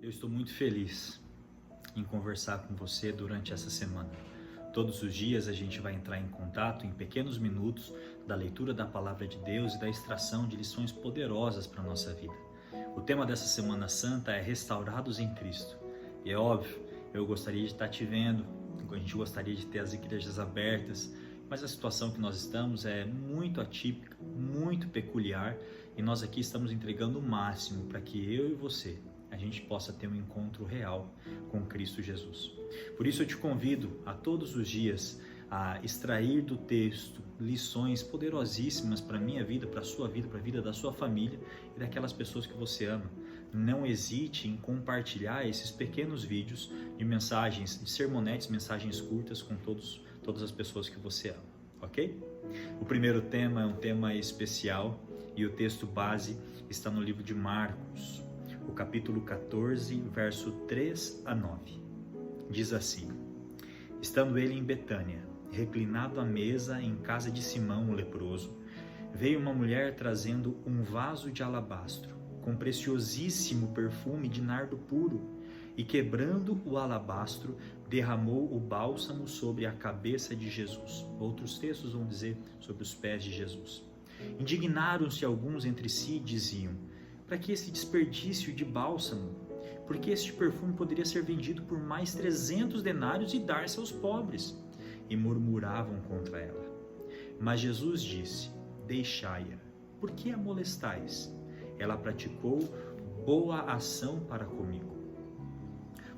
Eu estou muito feliz em conversar com você durante essa semana. Todos os dias a gente vai entrar em contato em pequenos minutos da leitura da Palavra de Deus e da extração de lições poderosas para a nossa vida. O tema dessa Semana Santa é Restaurados em Cristo. E é óbvio, eu gostaria de estar te vendo, a gente gostaria de ter as igrejas abertas, mas a situação que nós estamos é muito atípica, muito peculiar, e nós aqui estamos entregando o máximo para que eu e você a gente possa ter um encontro real com Cristo Jesus. Por isso eu te convido a todos os dias a extrair do texto lições poderosíssimas para a minha vida, para a sua vida, para a vida da sua família e daquelas pessoas que você ama. Não hesite em compartilhar esses pequenos vídeos de mensagens, de sermonetes, mensagens curtas com todas as pessoas que você ama, ok? O primeiro tema é um tema especial e o texto base está no livro de Marcos, o capítulo 14, verso 3 a 9. Diz assim: Estando ele em Betânia, reclinado à mesa em casa de Simão o leproso, veio uma mulher trazendo um vaso de alabastro, com preciosíssimo perfume de nardo puro, e quebrando o alabastro, derramou o bálsamo sobre a cabeça de Jesus. Outros textos vão dizer sobre os pés de Jesus. Indignaram-se alguns entre si e diziam: para que esse desperdício de bálsamo? Porque este perfume poderia ser vendido por mais 300 denários e dar-se aos pobres. E murmuravam contra ela. Mas Jesus disse: deixai-a, por que a molestais? Ela praticou boa ação para comigo.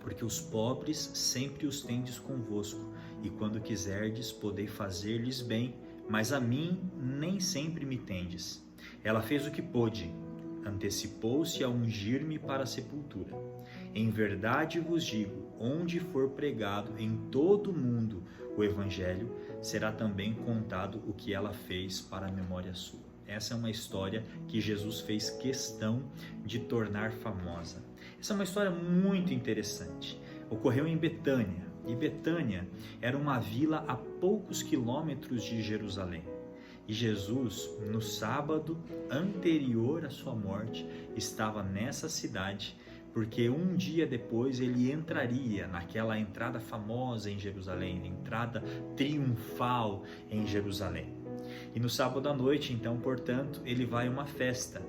Porque os pobres sempre os tendes convosco, e quando quiserdes podei fazer-lhes bem, mas a mim nem sempre me tendes. Ela fez o que pôde, antecipou-se a ungir-me para a sepultura. Em verdade vos digo, onde for pregado em todo o mundo o Evangelho, será também contado o que ela fez para a memória sua. Essa é uma história que Jesus fez questão de tornar famosa. Essa é uma história muito interessante. Ocorreu em Betânia, e Betânia era uma vila a poucos quilômetros de Jerusalém. E Jesus, no sábado anterior à sua morte, estava nessa cidade, porque um dia depois ele entraria naquela entrada famosa em Jerusalém, entrada triunfal em Jerusalém. E no sábado à noite, então, portanto, ele vai a uma festa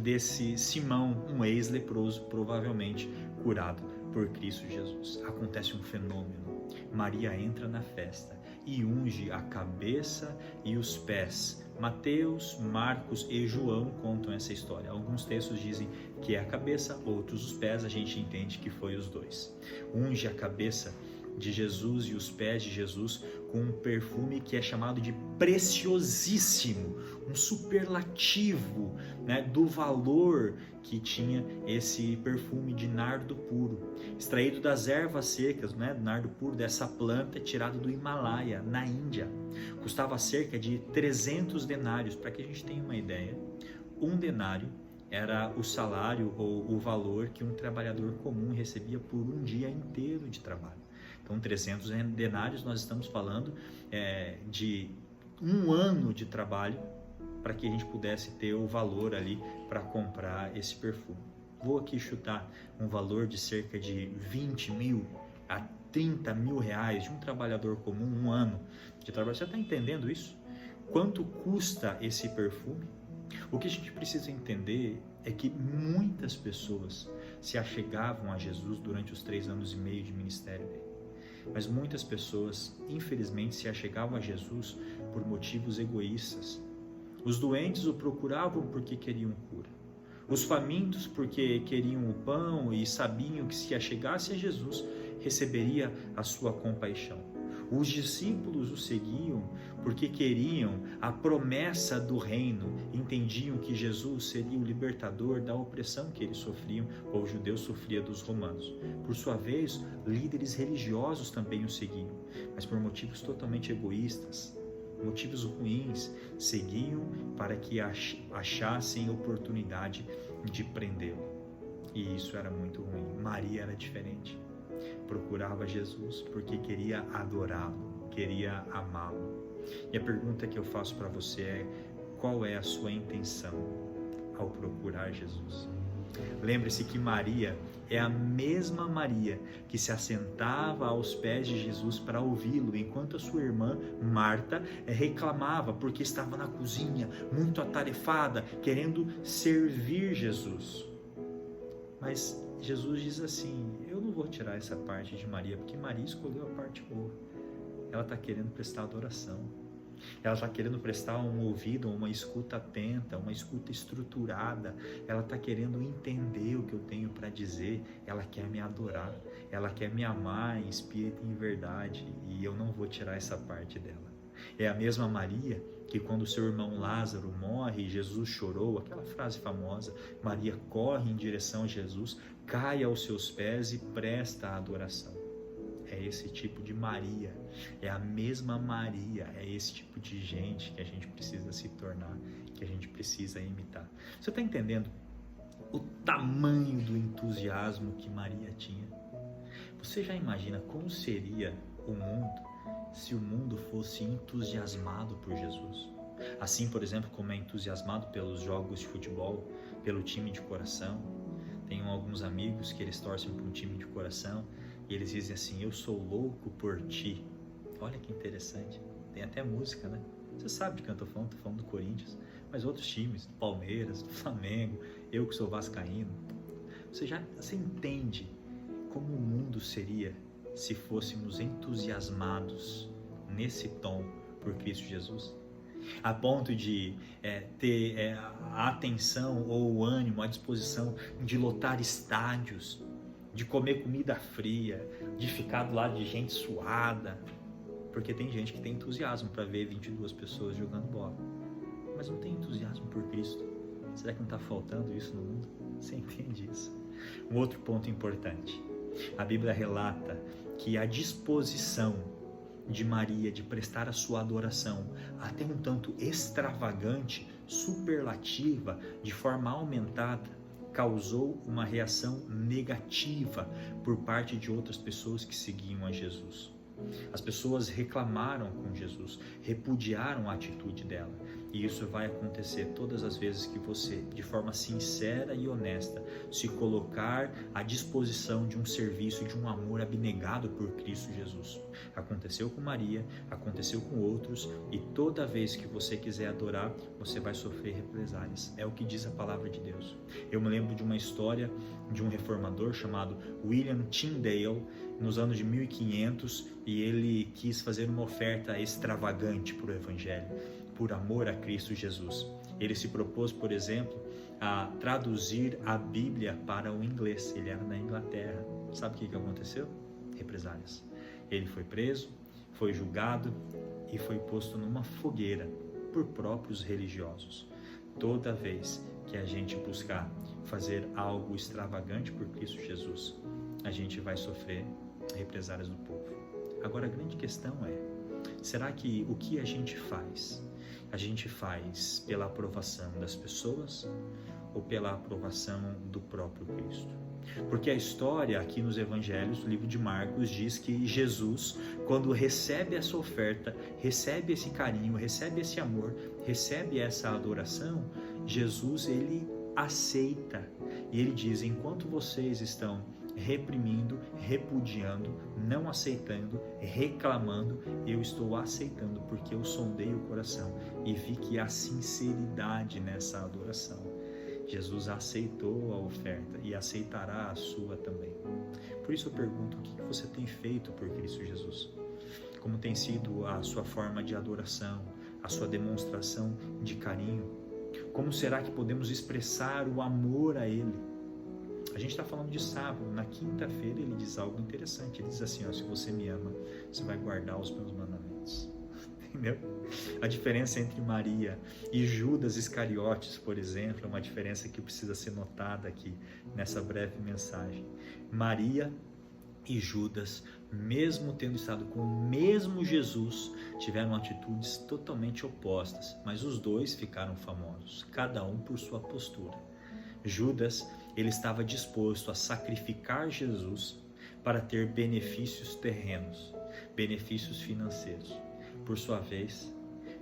desse Simão, um ex-leproso, provavelmente curado por Cristo Jesus. Acontece um fenômeno. Maria entra na festa e unge a cabeça e os pés. Mateus, Marcos e João contam essa história. Alguns textos dizem que é a cabeça, outros os pés, a gente entende que foi os dois. Unge a cabeça de Jesus e os pés de Jesus com um perfume que é chamado de preciosíssimo, um superlativo, do valor que tinha esse perfume de nardo puro, extraído das ervas secas, nardo puro dessa planta tirado do Himalaia, na Índia. Custava cerca de 300 denários, para que a gente tenha uma ideia. Um denário era o salário ou o valor que um trabalhador comum recebia por um dia inteiro de trabalho. Então, 300 denários, nós estamos falando de um ano de trabalho para que a gente pudesse ter o valor ali para comprar esse perfume. Vou aqui chutar um valor de cerca de 20 mil a 30 mil reais de um trabalhador comum, um ano de trabalho. Você está entendendo isso? Quanto custa esse perfume? O que a gente precisa entender é que muitas pessoas se achegavam a Jesus durante os 3 anos e meio de ministério dele. Mas muitas pessoas, infelizmente, se achegavam a Jesus por motivos egoístas. Os doentes o procuravam porque queriam cura. Os famintos porque queriam o pão e sabiam que se achegasse a Jesus, receberia a sua compaixão. Os discípulos o seguiam porque queriam a promessa do reino, entendiam que Jesus seria o libertador da opressão que eles sofriam, ou os judeus sofriam dos romanos. Por sua vez, líderes religiosos também o seguiam, mas por motivos totalmente egoístas, motivos ruins, seguiam para que achassem oportunidade de prendê-lo. E isso era muito ruim. Maria era diferente. Procurava Jesus porque queria adorá-lo, queria amá-lo. E a pergunta que eu faço para você é: qual é a sua intenção ao procurar Jesus? Lembre-se que Maria é a mesma Maria que se assentava aos pés de Jesus para ouvi-lo, enquanto a sua irmã Marta reclamava porque estava na cozinha, muito atarefada, querendo servir Jesus. Mas Jesus diz assim: eu não vou tirar essa parte de Maria, porque Maria escolheu a parte boa. Ela está querendo prestar adoração. Ela está querendo prestar um ouvido, uma escuta atenta, uma escuta estruturada. Ela está querendo entender o que eu tenho para dizer. Ela quer me adorar. Ela quer me amar em espírito e em verdade. E eu não vou tirar essa parte dela. É a mesma Maria que quando seu irmão Lázaro morre e Jesus chorou, aquela frase famosa, Maria corre em direção a Jesus, cai aos seus pés e presta a adoração. É esse tipo de Maria, é a mesma Maria, é esse tipo de gente que a gente precisa se tornar, que a gente precisa imitar. Você está entendendo o tamanho do entusiasmo que Maria tinha? Você já imagina como seria o mundo se o mundo fosse entusiasmado por Jesus? Assim, por exemplo, como é entusiasmado pelos jogos de futebol, pelo time de coração. Tenho alguns amigos que eles torcem para um time de coração e eles dizem assim: eu sou louco por ti. Olha que interessante, tem até música, né? Você sabe de quem eu estou falando do Corinthians, mas outros times, do Palmeiras, do Flamengo, eu que sou vascaíno. Você entende como o mundo seria se fôssemos entusiasmados nesse tom por Cristo Jesus? A ponto de ter a atenção ou o ânimo, a disposição de lotar estádios, de comer comida fria, de ficar do lado de gente suada, porque tem gente que tem entusiasmo para ver 22 pessoas jogando bola, mas não tem entusiasmo por Cristo. Será que não está faltando isso no mundo? Você entende isso? Um outro ponto importante, a Bíblia relata que a disposição de Maria de prestar a sua adoração até um tanto extravagante, superlativa, de forma aumentada, causou uma reação negativa por parte de outras pessoas que seguiam a Jesus. As pessoas reclamaram com Jesus, repudiaram a atitude dela. E isso vai acontecer todas as vezes que você, de forma sincera e honesta, se colocar à disposição de um serviço, de um amor abnegado por Cristo Jesus. Aconteceu com Maria, aconteceu com outros, e toda vez que você quiser adorar, você vai sofrer represálias. É o que diz a palavra de Deus. Eu me lembro de uma história de um reformador chamado William Tyndale, nos anos de 1500, e ele quis fazer uma oferta extravagante para o Evangelho, por amor a Cristo Jesus. Ele se propôs, por exemplo, a traduzir a Bíblia para o inglês. Ele era na Inglaterra. Sabe o que aconteceu? Represálias. Ele foi preso, foi julgado e foi posto numa fogueira por próprios religiosos. Toda vez que a gente buscar fazer algo extravagante por Cristo Jesus, a gente vai sofrer represálias do povo. Agora a grande questão é: será que o que a gente faz pela aprovação das pessoas ou pela aprovação do próprio Cristo? Porque a história aqui nos evangelhos, no livro de Marcos, diz que Jesus, quando recebe essa oferta, recebe esse carinho, recebe esse amor, recebe essa adoração, Jesus, ele aceita. E ele diz: enquanto vocês estão reprimindo, repudiando, não aceitando, reclamando, eu estou aceitando, porque eu sondei o coração e vi que há sinceridade nessa adoração. Jesus aceitou a oferta e aceitará a sua também. Por isso eu pergunto: o que você tem feito por Cristo Jesus? Como tem sido a sua forma de adoração, a sua demonstração de carinho? Como será que podemos expressar o amor a Ele? A gente está falando de sábado. Na quinta-feira ele diz algo interessante. Ele diz assim: se você me ama, você vai guardar os meus mandamentos. Entendeu? A diferença entre Maria e Judas Iscariotes, por exemplo, é uma diferença que precisa ser notada aqui nessa breve mensagem. Maria e Judas, mesmo tendo estado com o mesmo Jesus, tiveram atitudes totalmente opostas, mas os dois ficaram famosos, cada um por sua postura. Judas, ele estava disposto a sacrificar Jesus para ter benefícios terrenos, benefícios financeiros. Por sua vez,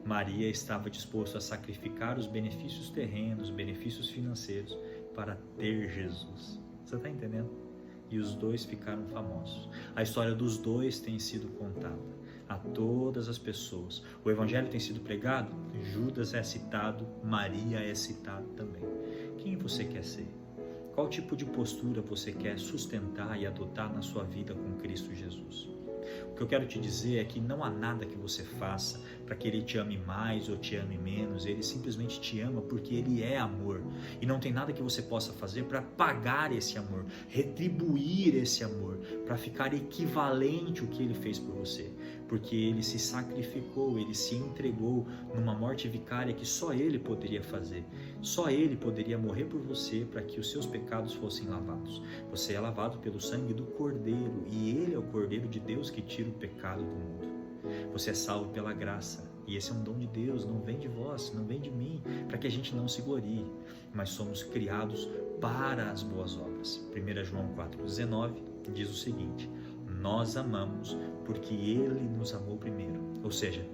Maria estava disposta a sacrificar os benefícios terrenos, benefícios financeiros, para ter Jesus. Você está entendendo? E os dois ficaram famosos. A história dos dois tem sido contada a todas as pessoas. O evangelho tem sido pregado, Judas é citado, Maria é citada também. Quem você quer ser? Qual tipo de postura você quer sustentar e adotar na sua vida com Cristo Jesus? O que eu quero te dizer é que não há nada que você faça para que Ele te ame mais ou te ame menos. Ele simplesmente te ama porque Ele é amor. E não tem nada que você possa fazer para pagar esse amor, retribuir esse amor, para ficar equivalente ao que Ele fez por você. Porque Ele se sacrificou, Ele se entregou numa morte vicária que só Ele poderia fazer. Só Ele poderia morrer por você para que os seus pecados fossem lavados. Você é lavado pelo sangue do Cordeiro e Ele é o Cordeiro de Deus que tira o pecado do mundo. Você é salvo pela graça e esse é um dom de Deus, não vem de vós, não vem de mim, para que a gente não se glorie, mas somos criados para as boas obras. 1 João 4,19 diz o seguinte: nós amamos porque Ele nos amou primeiro. Ou seja,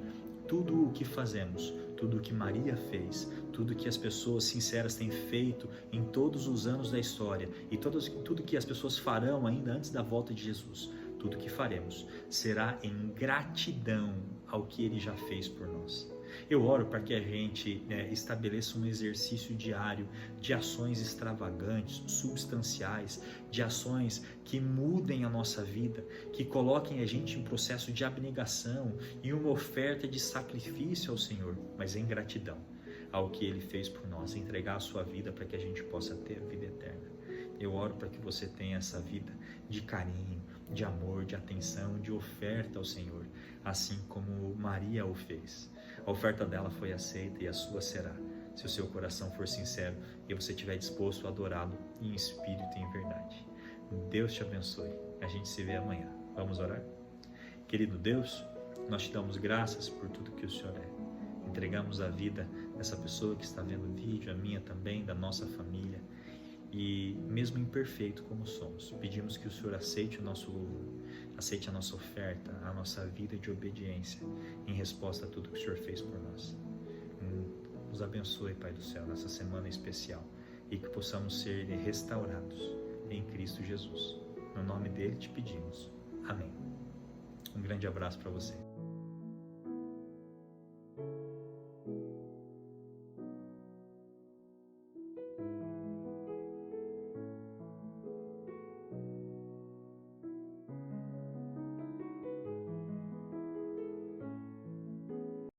tudo o que fazemos, tudo o que Maria fez, tudo que as pessoas sinceras têm feito em todos os anos da história e tudo que as pessoas farão ainda antes da volta de Jesus, tudo que faremos será em gratidão ao que Ele já fez por nós. Eu oro para que a gente estabeleça um exercício diário de ações extravagantes, substanciais, de ações que mudem a nossa vida, que coloquem a gente em processo de abnegação e uma oferta de sacrifício ao Senhor, mas em gratidão ao que Ele fez por nós, entregar a sua vida para que a gente possa ter a vida eterna. Eu oro para que você tenha essa vida de carinho, de amor, de atenção, de oferta ao Senhor, assim como Maria o fez. A oferta dela foi aceita e a sua será, se o seu coração for sincero e você estiver disposto a adorá-lo em espírito e em verdade. Deus te abençoe. A gente se vê amanhã. Vamos orar? Querido Deus, nós te damos graças por tudo que o Senhor é. Entregamos a vida dessa pessoa que está vendo o vídeo, a minha também, da nossa família. E mesmo imperfeito como somos, pedimos que o Senhor aceite o nosso louvor, aceite a nossa oferta, a nossa vida de obediência em resposta a tudo que o Senhor fez por nós. Nos abençoe, Pai do céu, nessa semana especial e que possamos ser restaurados em Cristo Jesus. No nome dele te pedimos. Amém. Um grande abraço para você.